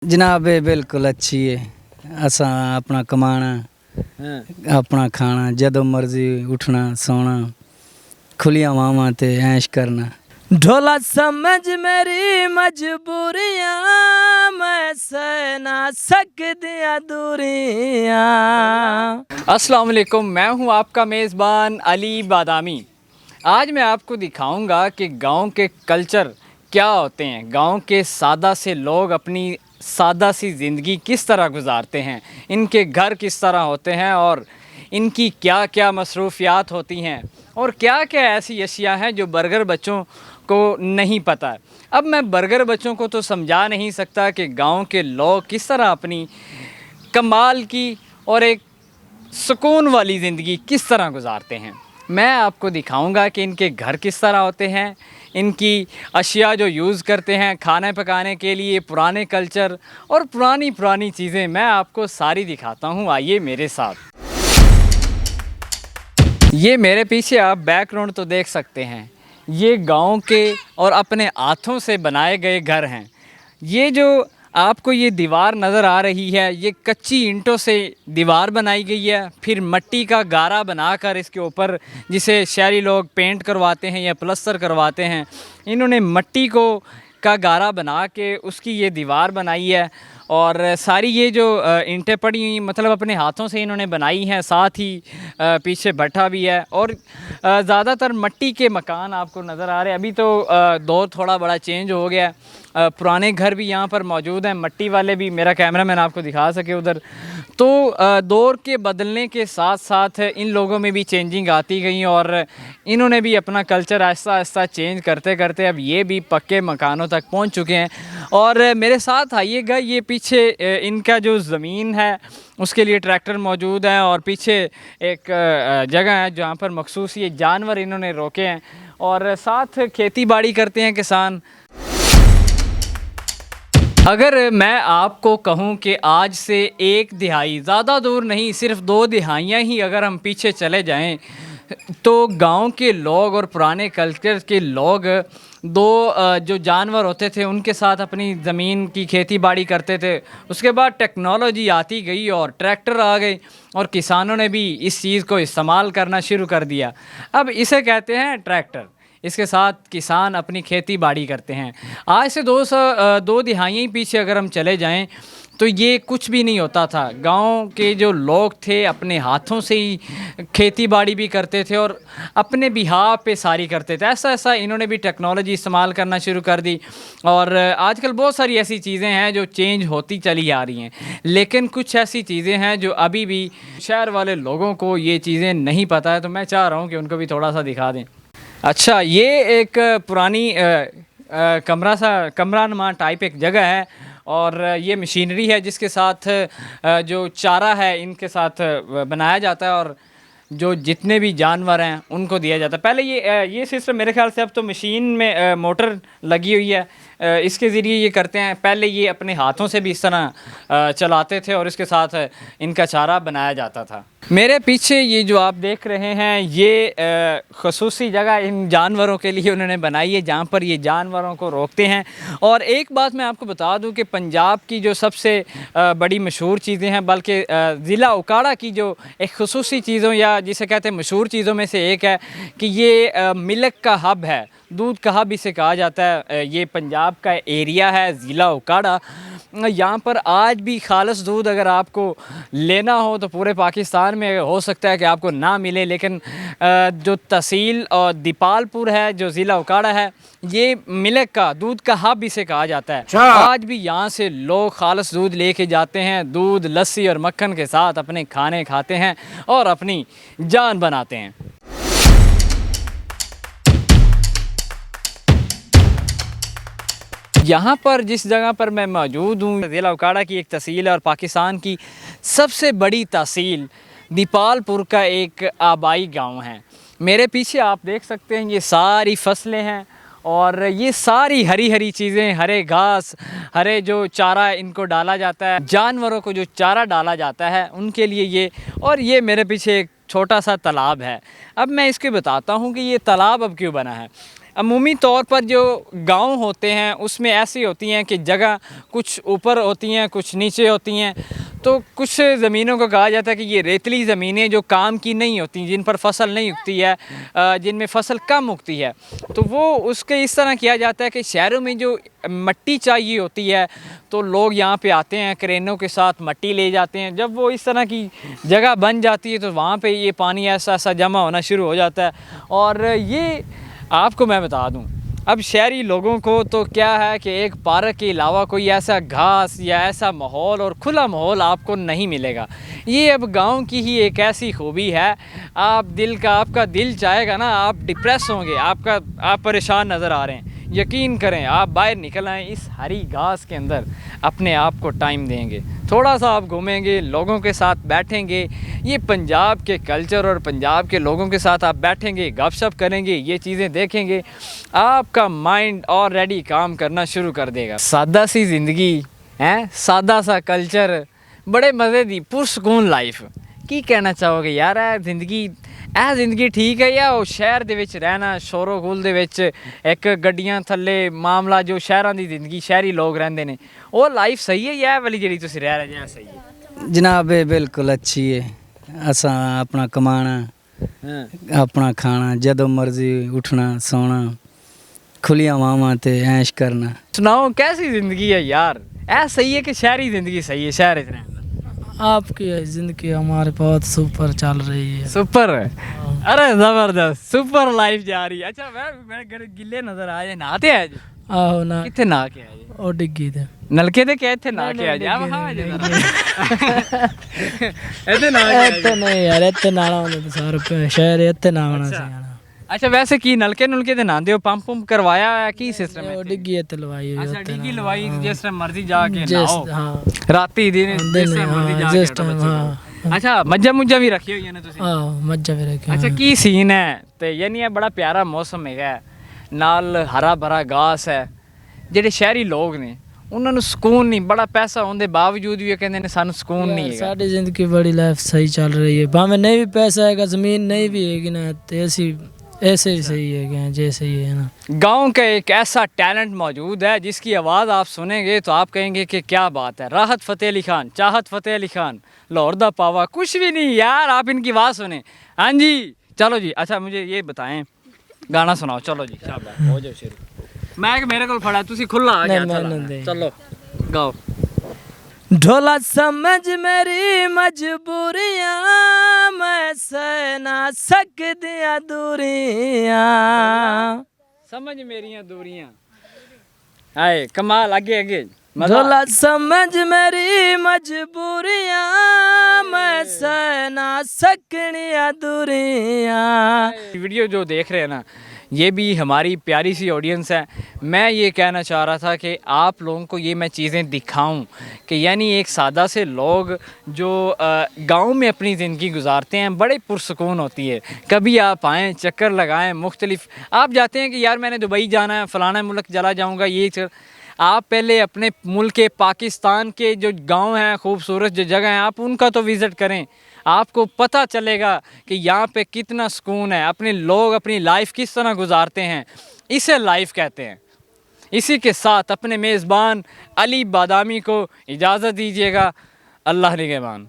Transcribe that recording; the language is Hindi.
जनाब ये बिल्कुल अच्छी है। असा अपना कमाना अपना खाना जदों मर्जी उठना सोना खुलिया मावां ते ऐश करना। ढोला समझ मेरी मजबूरियां मैं सह ना सकदियां दूरियां। अस्सलाम वालेकुम, मैं हूं आपका मेज़बान अली बादामी। आज मैं आपको दिखाऊंगा कि गांव के कल्चर क्या होते हैं, गांव के सादा से लोग अपनी सादा सी ज़िंदगी किस तरह गुजारते हैं, इनके घर किस तरह होते हैं और इनकी क्या क्या मसरूफियात होती हैं और क्या क्या ऐसी अशिया हैं जो बर्गर बच्चों को नहीं पता। अब मैं बर्गर बच्चों को तो समझा नहीं सकता कि गांव के लोग किस तरह अपनी कमाल की और एक सुकून वाली ज़िंदगी किस तरह गुजारते हैं। मैं आपको दिखाऊंगा कि इनके घर किस तरह होते हैं, इनकी अशिया जो यूज़ करते हैं खाने पकाने के लिए, पुराने कल्चर और पुरानी पुरानी चीज़ें मैं आपको सारी दिखाता हूँ। आइए मेरे साथ। ये मेरे पीछे आप बैकग्राउंड तो देख सकते हैं, ये गांव के और अपने हाथों से बनाए गए घर हैं। ये जो आपको ये दीवार नज़र आ रही है, ये कच्ची ईंटों से दीवार बनाई गई है, फिर मिट्टी का गारा बनाकर इसके ऊपर, जिसे शहरी लोग पेंट करवाते हैं या प्लस्तर करवाते हैं, इन्होंने मिट्टी को का गारा बना के उसकी ये दीवार बनाई है। और सारी ये जो ईंटें पड़ी हुई मतलब अपने हाथों से इन्होंने बनाई हैं, साथ ही पीछे भट्ठा भी है और ज़्यादातर मिट्टी के मकान आपको नज़र आ रहे हैं। अभी तो दौर थोड़ा बड़ा चेंज हो गया है, पुराने घर भी यहाँ पर मौजूद हैं, मिट्टी वाले भी। मेरा कैमरामैन आपको दिखा सके उधर। तो दौर के बदलने के साथ साथ इन लोगों में भी चेंजिंग आती गई और इन्होंने भी अपना कल्चर आहिस्ता आहिस्ता चेंज करते करते अब ये भी पक्के मकानों तक पहुँच चुके हैं। और मेरे साथ आइएगा, ये पीछे इनका जो ज़मीन है उसके लिए ट्रैक्टर मौजूद है और पीछे एक जगह है जहाँ पर मखसूस ये जानवर इन्होंने रोके हैं और साथ खेती बाड़ी करते हैं किसान। अगर मैं आपको कहूं कि आज से एक दिहाई, ज़्यादा दूर नहीं, सिर्फ 2 दिहाइयाँ ही अगर हम पीछे चले जाएं, तो गांव के लोग और पुराने कल्चर के लोग जो जानवर होते थे उनके साथ अपनी ज़मीन की खेती बाड़ी करते थे। उसके बाद टेक्नोलॉजी आती गई और ट्रैक्टर आ गए और किसानों ने भी इस चीज़ को इस्तेमाल करना शुरू कर दिया। अब इसे कहते हैं ट्रैक्टर। इसके साथ किसान अपनी खेती बाड़ी करते हैं। आज से 2 दिहाइयाँ पीछे अगर हम चले जाएं तो ये कुछ भी नहीं होता था। गांव के जो लोग थे अपने हाथों से ही खेती बाड़ी भी करते थे और अपने बिहाव पे सारी करते थे। ऐसा ऐसा इन्होंने भी टेक्नोलॉजी इस्तेमाल करना शुरू कर दी और आजकल बहुत सारी ऐसी चीज़ें हैं जो चेंज होती चली आ रही हैं, लेकिन कुछ ऐसी चीज़ें हैं जो अभी भी शहर वाले लोगों को ये चीज़ें नहीं पता है। तो मैं चाह रहा हूँ कि उनको भी थोड़ा सा दिखा दें। अच्छा, ये एक पुरानी कमरा नुमा टाइप एक जगह है और ये मशीनरी है जिसके साथ जो चारा है इनके साथ बनाया जाता है और जो जितने भी जानवर हैं उनको दिया जाता है। पहले ये सिस्टम मेरे ख्याल से अब तो मशीन में मोटर लगी हुई है, इसके ज़रिए ये करते हैं। पहले ये अपने हाथों से भी इस तरह चलाते थे और इसके साथ इनका चारा बनाया जाता था। मेरे पीछे ये जो आप देख रहे हैं ये ख़ुसूसी जगह इन जानवरों के लिए उन्होंने बनाई है जहाँ पर ये जानवरों को रोकते हैं। और एक बात मैं आपको बता दूं कि पंजाब की जो सबसे बड़ी मशहूर चीज़ें हैं, बल्कि ज़िला उकाड़ा की जो एक ख़ुसूसी चीज़ों या जिसे कहते हैं मशहूर चीज़ों में से एक है कि ये मिल्क का हब है, दूध का हब इसे कहा जाता है। ये पंजाब का एरिया है ज़िला उकाड़ा। यहाँ पर आज भी खालिस दूध अगर आपको लेना हो तो पूरे पाकिस्तान में हो सकता है कि आपको ना मिले, लेकिन जो तहसील और दीपालपुर है जो ज़िला उकाड़ा है, ये मिल्क का दूध का हब इसे कहा जाता है। आज भी यहाँ से लोग खालिस दूध लेके जाते हैं, दूध लस्सी और मक्खन के साथ अपने खाने खाते हैं और अपनी जान बनाते हैं। यहाँ पर जिस जगह पर मैं मौजूद हूँ ज़िला उकाड़ा की एक तहसील है और पाकिस्तान की सबसे बड़ी तहसील दीपालपुर का एक आबाई गांव है। मेरे पीछे आप देख सकते हैं ये सारी फसलें हैं और ये सारी हरी हरी चीज़ें, हरे घास, हरे जो चारा इनको डाला जाता है, जानवरों को जो चारा डाला जाता है उनके लिए ये। और ये मेरे पीछे एक छोटा सा तालाब है। अब मैं इसके बताता हूँ कि ये तालाब अब क्यों बना है। अमूमी तौर पर जो गांव होते हैं उसमें ऐसी होती हैं कि जगह कुछ ऊपर होती हैं, कुछ नीचे होती हैं। तो कुछ ज़मीनों को कहा जाता है कि ये रेतली ज़मीनें जो काम की नहीं होती, जिन पर फसल नहीं उगती है, जिनमें फसल कम उगती है, तो वो उसके इस तरह किया जाता है कि शहरों में जो मिट्टी चाहिए होती है तो लोग यहाँ पे आते हैं, क्रेनों के साथ मिट्टी ले जाते हैं। जब वो इस तरह की जगह बन जाती है तो वहाँ पे ये पानी ऐसा ऐसा जमा होना शुरू हो जाता है। और ये आपको मैं बता दूँ, अब शहरी लोगों को तो क्या है कि एक पार्क के अलावा कोई ऐसा घास या ऐसा माहौल और खुला माहौल आपको नहीं मिलेगा। ये अब गांव की ही एक ऐसी खूबी है, आपका दिल चाहेगा ना, आप डिप्रेस होंगे, आप परेशान नज़र आ रहे हैं, यकीन करें आप बाहर निकल आएँ, इस हरी घास के अंदर अपने आप को टाइम देंगे, थोड़ा सा आप घूमेंगे, लोगों के साथ बैठेंगे, ये पंजाब के कल्चर और पंजाब के लोगों के साथ आप बैठेंगे, गपशप करेंगे, ये चीज़ें देखेंगे, आपका माइंड ऑलरेडी काम करना शुरू कर देगा। सादा सी ज़िंदगी है, सादा सा कल्चर, बड़े मज़े दी पुरसकून लाइफ। की कहना चाहोगे यार, ਇਹ ਜ਼ਿੰਦਗੀ ਠੀਕ ਹੈ ਜਾਂ ਉਹ ਸ਼ਹਿਰ ਦੇ ਵਿੱਚ ਰਹਿਣਾ, ਸ਼ੋਰੋ ਗੁਲ ਦੇ ਵਿੱਚ ਇੱਕ ਗੱਡੀਆਂ ਥੱਲੇ ਮਾਮਲਾ, ਜੋ ਸ਼ਹਿਰਾਂ ਦੀ ਜ਼ਿੰਦਗੀ ਸ਼ਹਿਰੀ ਲੋਕ ਰਹਿੰਦੇ ਨੇ, ਉਹ ਲਾਈਫ ਸਹੀ ਹੈ ਜਾਂ ਇਹ ਵਾਲੀ ਜਿਹੜੀ ਤੁਸੀਂ ਰਹਿ ਰਹੇ ਜੇ ਸਹੀ ਹੈ? जनाब ये बिल्कुल अच्छी है। असा अपना कमाना, अपना खाना, जदों मर्जी उठना सोना, खुलियां वावां ते ऐश करना। सुनाओ कैसी ज़िंदगी है यार, ऐ सही है कि शहरी ज़िंदगी सही है शहर में? आपकी ज़िंदगी हमारे बहुत सुपर चल रही है। सुपर, अरे ज़बरदस्त, सुपर लाइफ जा रही है। अच्छा मैं गिले नज़र आए, नहाते आज? आहो ना, कितने नहा के आए? और डिग्गी थे नलके ते क्या थे नहा के आज? अब हाँ ऐसे नहा के इतने नहीं यार, इतने नाला होने तो सारे शहर इतने ना होना चाहिए। अच्छा वैसे की नलके नुलके ते नहाते हो, पंप पंप करवाया है की सिस्टम है? वो डिग्गी इतने लवाई हुई अच्छा होते डिग्गी ना। लवाई, जिस टाइम मर्जी जाके जिस नहाओ, हाँ राती दिन जिस टाइम मर्जी हाँ, जाके जिस हटो टाइम बच्चे हाँ को। अच्छा मज्जा मुज्जा भी रखी हुई है ना तुसी? हाँ मज्जा भी रखे। अच्छा की सीन है ते यानी बड़ा प्यारा मौसम है, नाल हरा भरा घास है। ਜਿਹੜੇ ਸ਼ਹਿਰੀ ਲੋਕ ਨੇ ਉਹਨਾਂ ਨੂੰ ਸਕੂਨ ਨਹੀਂ, बड़ा पैसा होने बावजूद भी कहते हैं सानू ਸਕੂਨ नहीं है। साड़ी जिंदगी बड़ी लाइफ सही चल रही है, भाਵੇਂ नहीं भी पैसा है, ज़मीन नहीं भी है ना, तो ऐसे ही सही है क्या, जैसे ही है ना। गांव का एक ऐसा टैलेंट मौजूद है जिसकी आवाज़ आप सुनेंगे तो आप कहेंगे कि क्या बात है। राहत फ़तेह अली खान, चाहत फ़तेह अली खान, लाहौर दा पावा, कुछ भी नहीं यार, आप इनकी आवाज़ सुने। हाँ जी चलो जी। अच्छा मुझे ये बताएं, गाना सुनाओ, चलो जी शाबाश, हो जाओ शुरू। मैं मेरे को फड़ा, तुसी खुला आ गया, चलो गाओ। ढोला समझ मेरी मजबूरियां, मैं सह ना सकदियां दूरियां। समझ मेरियां दूरियां, आए कमाल, आगे आगे। ढोला समझ मेरी मजबूरियां, मैं सह ना सकदियां दूरियां। वीडियो जो देख रहे हैं ना, ये भी हमारी प्यारी सी ऑडियंस है। मैं ये कहना चाह रहा था कि आप लोगों को ये मैं चीज़ें दिखाऊं कि यानी एक सादा से लोग जो गांव में अपनी ज़िंदगी गुजारते हैं, बड़े पुरसकून होती है। कभी आप आएँ, चक्कर लगाएं, मुख्तलिफ आप जाते हैं कि यार मैंने दुबई जाना है, फ़लाना मुल्क चला जाऊँगा, ये आप पहले अपने मुल्क पाकिस्तान के जो गांव हैं, खूबसूरत जो जगह हैं, आप उनका तो विज़िट करें, आपको पता चलेगा कि यहाँ पे कितना सुकून है, अपने लोग अपनी लाइफ किस तरह गुजारते हैं, इसे लाइफ कहते हैं। इसी के साथ अपने मेज़बान अली बादामी को इजाज़त दीजिएगा। अल्लाह निगहबान।